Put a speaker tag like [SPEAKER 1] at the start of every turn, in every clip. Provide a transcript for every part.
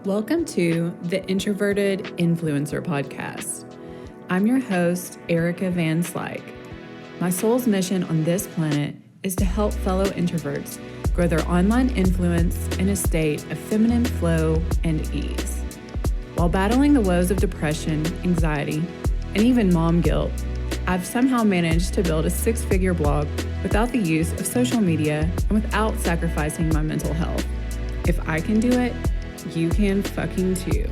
[SPEAKER 1] Welcome to the Introverted Influencer Podcast. I'm your host, Erica Van Slyke. My soul's mission on this planet is to help fellow introverts grow their online influence in a state of feminine flow and ease. While battling the woes of depression, anxiety, and even mom guilt, I've somehow managed to build a six-figure blog without the use of social media and without sacrificing my mental health. If I can do it, you can fucking too.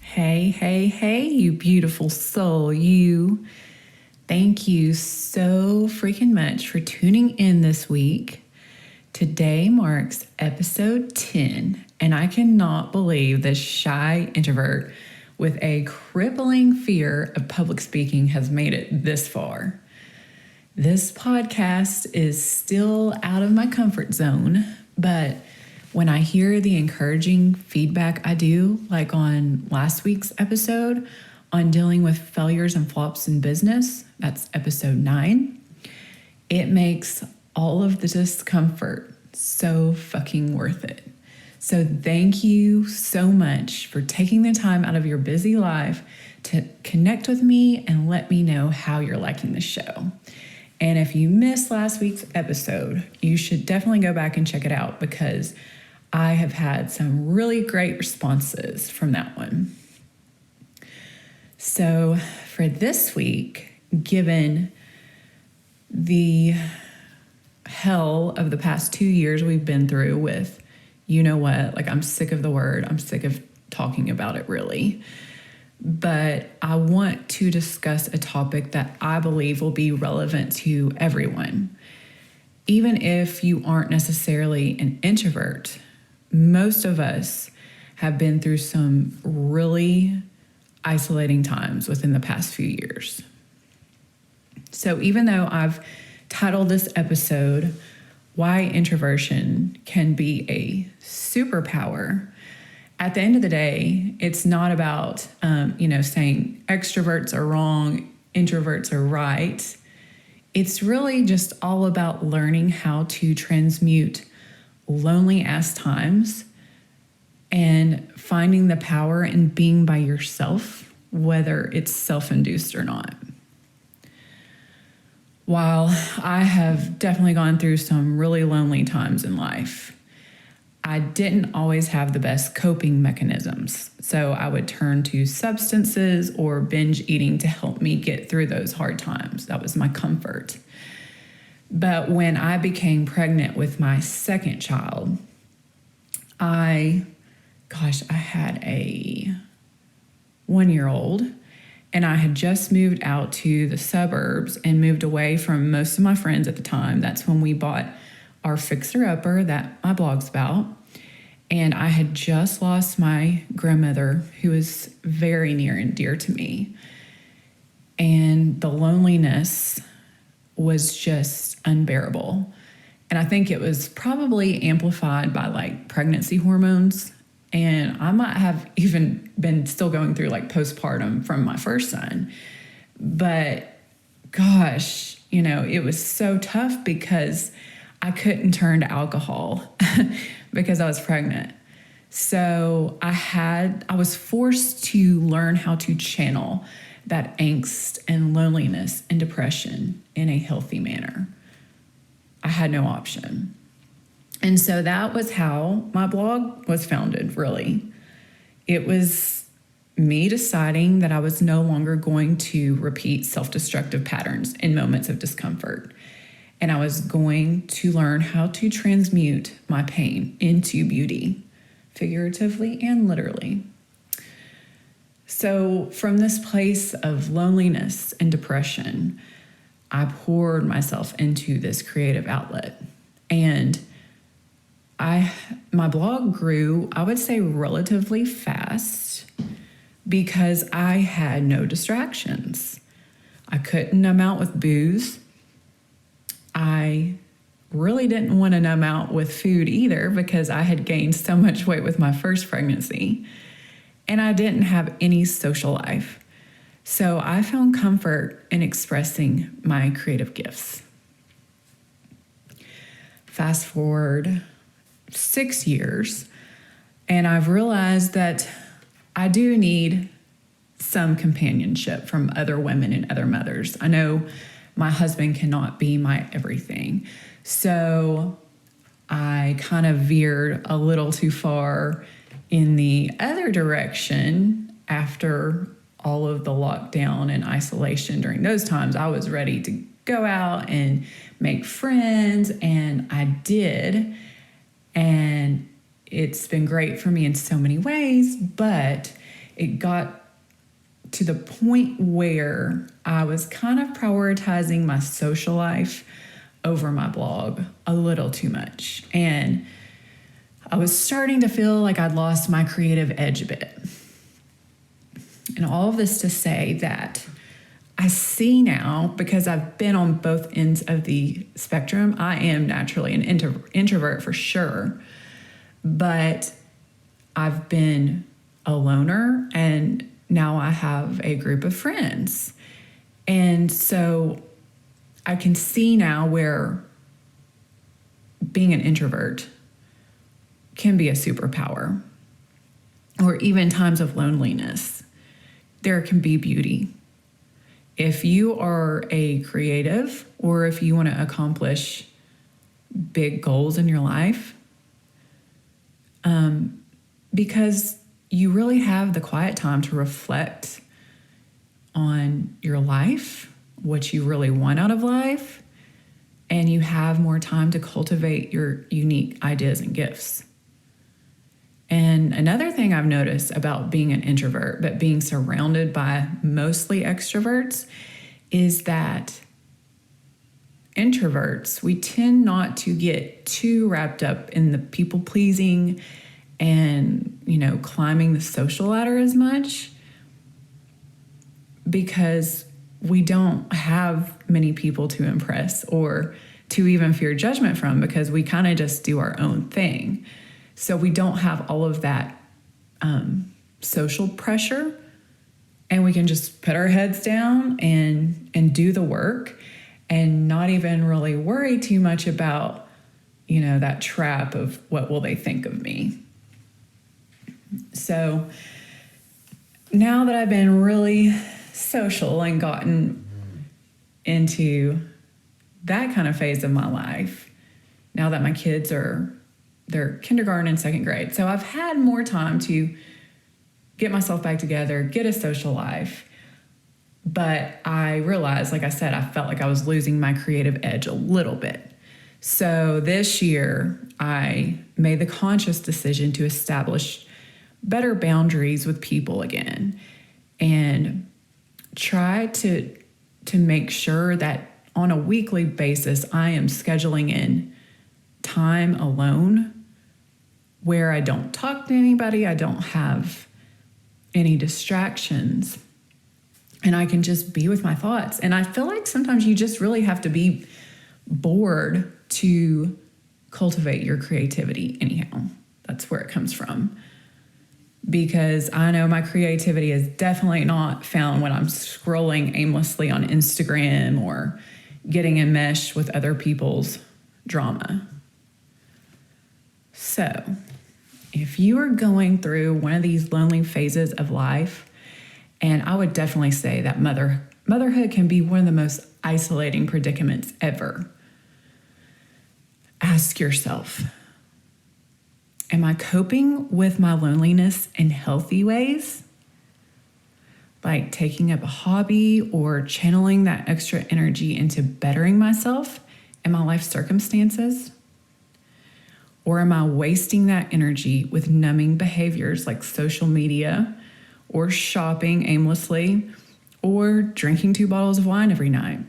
[SPEAKER 1] Hey, you beautiful soul, you. Thank you so freaking much for tuning in this week. Today marks episode 10, and I cannot believe this shy introvert with a crippling fear of public speaking has made it this far. This podcast is still out of my comfort zone, but when I hear the encouraging feedback I do, like on last week's episode on dealing with failures and flops in business, that's episode 9, it makes all of the discomfort so fucking worth it. So thank you so much for taking the time out of your busy life to connect with me and let me know how you're liking the show. And if you missed last week's episode, you should definitely go back and check it out because I have had some really great responses from that one. So for this week, given the hell of the past 2 years we've been through with, you know what, like I'm sick of the word, I'm sick of talking about it really. But I want to discuss a topic that I believe will be relevant to everyone. Even if you aren't necessarily an introvert, most of us have been through some really isolating times within the past few years. So even though I've titled this episode, Why Introversion Can Be a Superpower, at the end of the day, it's not about, saying extroverts are wrong, introverts are right. It's really just all about learning how to transmute lonely ass times and finding the power in being by yourself, whether it's self-induced or not. While I have definitely gone through some really lonely times in life, I didn't always have the best coping mechanisms. So I would turn to substances or binge eating to help me get through those hard times. That was my comfort. But when I became pregnant with my second child, I had a 1-year-old, and I had just moved out to the suburbs and moved away from most of my friends at the time. That's when we bought our fixer-upper that my blog's about. And I had just lost my grandmother, who was very near and dear to me. And the loneliness was just unbearable. And I think it was probably amplified by like pregnancy hormones. And I might have even been still going through like postpartum from my first son. But gosh, it was so tough because I couldn't turn to alcohol because I was pregnant. So I was forced to learn how to channel that angst and loneliness and depression in a healthy manner. I had no option. And so that was how my blog was founded, really. It was me deciding that I was no longer going to repeat self-destructive patterns in moments of discomfort. And I was going to learn how to transmute my pain into beauty, figuratively and literally. So from this place of loneliness and depression, I poured myself into this creative outlet. And my blog grew, I would say, relatively fast because I had no distractions. I couldn't numb out with booze. I really didn't want to numb out with food either because I had gained so much weight with my first pregnancy. And I didn't have any social life. So I found comfort in expressing my creative gifts. fast forward 6 years, and I've realized that I do need some companionship from other women and other mothers. I know my husband cannot be my everything. So I kind of veered a little too far in the other direction after all of the lockdown and isolation. During those times, I was ready to go out and make friends, and I did. And it's been great for me in so many ways, but it got to the point where I was kind of prioritizing my social life over my blog a little too much. And I was starting to feel like I'd lost my creative edge a bit. And all of this to say that I see now, because I've been on both ends of the spectrum, I am naturally an introvert for sure, but I've been a loner, and now I have a group of friends. And so I can see now where being an introvert can be a superpower, or even times of loneliness, there can be beauty. If you are a creative, or if you want to accomplish big goals in your life, because you really have the quiet time to reflect on your life, what you really want out of life, and you have more time to cultivate your unique ideas and gifts. And another thing I've noticed about being an introvert, but being surrounded by mostly extroverts, is that introverts, we tend not to get too wrapped up in the people pleasing and, climbing the social ladder as much, because we don't have many people to impress or to even fear judgment from, because we kind of just do our own thing. So we don't have all of that social pressure, and we can just put our heads down and do the work and not even really worry too much about, that trap of what will they think of me. So now that I've been really social and gotten into that kind of phase of my life, now that my kids they're kindergarten and second grade, so I've had more time to get myself back together, get a social life. But I realized, like I said, I felt like I was losing my creative edge a little bit. So this year, I made the conscious decision to establish better boundaries with people again, and try to make sure that on a weekly basis, I am scheduling in time alone where I don't talk to anybody, I don't have any distractions, and I can just be with my thoughts. And I feel like sometimes you just really have to be bored to cultivate your creativity anyhow. That's where it comes from. Because I know my creativity is definitely not found when I'm scrolling aimlessly on Instagram or getting enmeshed with other people's drama. So, if you are going through one of these lonely phases of life, and I would definitely say that motherhood can be one of the most isolating predicaments ever, ask yourself, am I coping with my loneliness in healthy ways? Like taking up a hobby or channeling that extra energy into bettering myself and my life circumstances? Or am I wasting that energy with numbing behaviors like social media or shopping aimlessly or drinking 2 bottles of wine every night?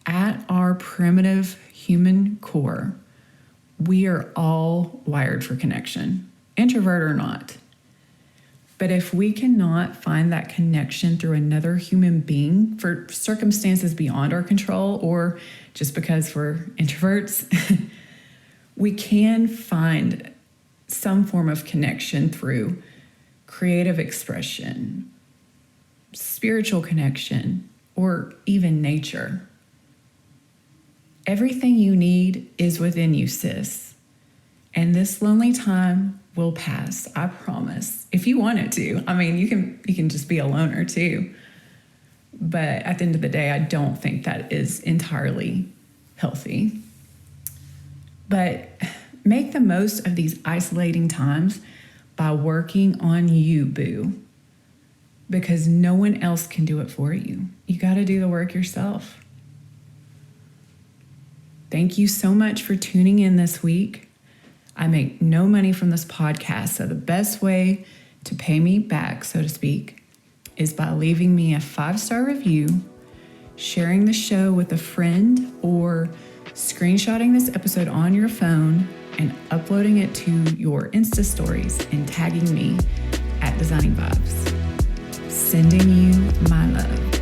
[SPEAKER 1] At our primitive human core, we are all wired for connection, introvert or not. But if we cannot find that connection through another human being for circumstances beyond our control, or just because we're introverts, we can find some form of connection through creative expression, spiritual connection, or even nature. Everything you need is within you, sis. And this lonely time will pass, I promise. If you want it to. I mean, you can just be a loner too. But at the end of the day, I don't think that is entirely healthy. But make the most of these isolating times by working on you, boo. Because no one else can do it for you. You got to do the work yourself. Thank you so much for tuning in this week. I make no money from this podcast, so the best way to pay me back, so to speak, is by leaving me a 5-star review, sharing the show with a friend, or screenshotting this episode on your phone and uploading it to your Insta stories and tagging me at Designing Vibes. Sending you my love.